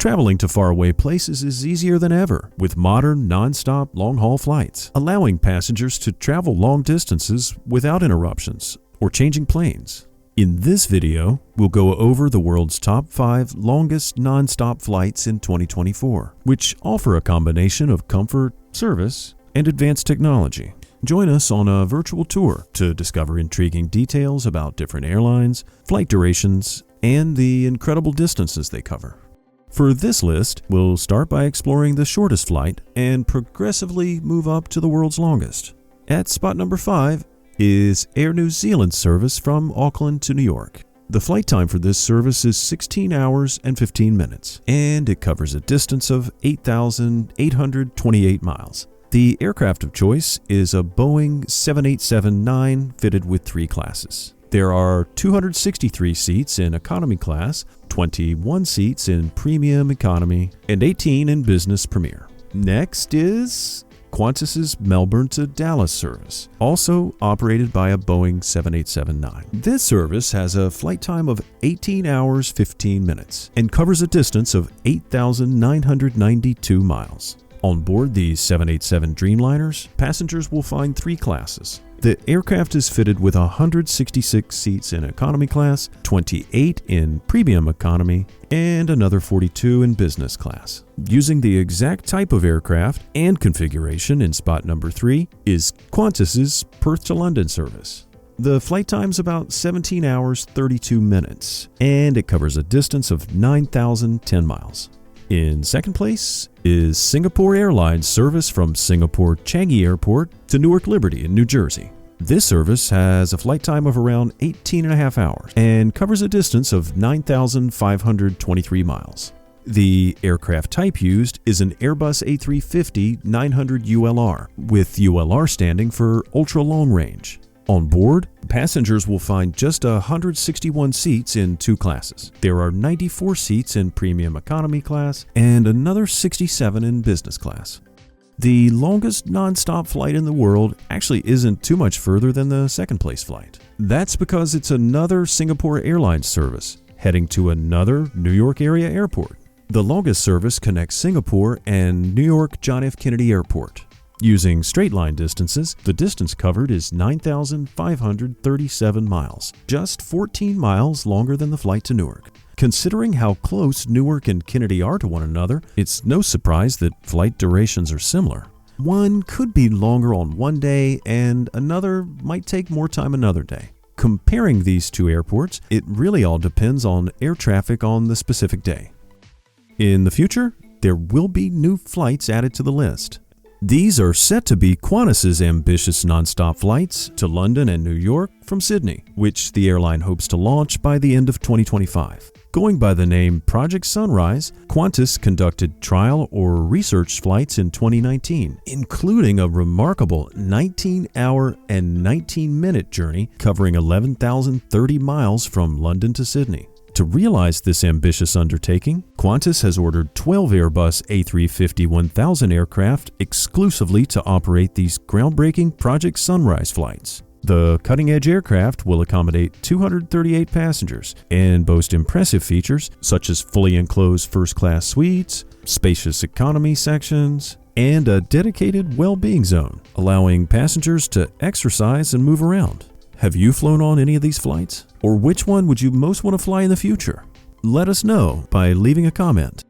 Traveling to faraway places is easier than ever with modern, non-stop, long-haul flights, allowing passengers to travel long distances without interruptions or changing planes. In this video, we'll go over the world's top 5 longest non-stop flights in 2024, which offer a combination of comfort, service, and advanced technology. Join us on a virtual tour to discover intriguing details about different airlines, flight durations, and the incredible distances they cover. For this list, we'll start by exploring the shortest flight and progressively move up to the world's longest. At spot number 5 is Air New Zealand service from Auckland to New York. The flight time for this service is 16 hours and 15 minutes, and it covers a distance of 8,828 miles. The aircraft of choice is a Boeing 787-9 fitted with 3 classes. There are 263 seats in economy class, 21 seats in premium economy, and 18 in business premier. Next is Qantas's Melbourne to Dallas service, also operated by a Boeing 787-9. This service has a flight time of 18 hours 15 minutes and covers a distance of 8,992 miles. On board these 787 Dreamliners, passengers will find 3 classes. The aircraft is fitted with 166 seats in economy class, 28 in premium economy, and another 42 in business class. Using the exact type of aircraft and configuration in spot number 3 is Qantas's Perth to London service. The flight time's about 17 hours 32 minutes, and it covers a distance of 9,010 miles. In second place is Singapore Airlines service from Singapore Changi Airport to Newark Liberty in New Jersey. This service has a flight time of around 18.5 hours and covers a distance of 9,523 miles. The aircraft type used is an Airbus A350-900 ULR, with ULR standing for ultra long range. On board, passengers will find just 161 seats in 2 classes. There are 94 seats in premium economy class and another 67 in business class. The longest non-stop flight in the world actually isn't too much further than the second place flight. That's because it's another Singapore Airlines service heading to another New York area airport. The longest service connects Singapore and New York John F. Kennedy Airport. Using straight line distances, the distance covered is 9,537 miles, just 14 miles longer than the flight to Newark. Considering how close Newark and Kennedy are to one another, it's no surprise that flight durations are similar. One could be longer on one day and another might take more time another day. Comparing these 2 airports, it really all depends on air traffic on the specific day. In the future, there will be new flights added to the list. These are set to be Qantas's ambitious non-stop flights to London and New York from Sydney, which the airline hopes to launch by the end of 2025. Going by the name Project Sunrise, Qantas conducted trial or research flights in 2019, including a remarkable 19-hour and 19-minute journey covering 11,030 miles from London to Sydney. To realize this ambitious undertaking, Qantas has ordered 12 Airbus A350-1000 aircraft exclusively to operate these groundbreaking Project Sunrise flights. The cutting-edge aircraft will accommodate 238 passengers and boast impressive features such as fully enclosed first-class suites, spacious economy sections, and a dedicated well-being zone, allowing passengers to exercise and move around. Have you flown on any of these flights? Or which one would you most want to fly in the future? Let us know by leaving a comment.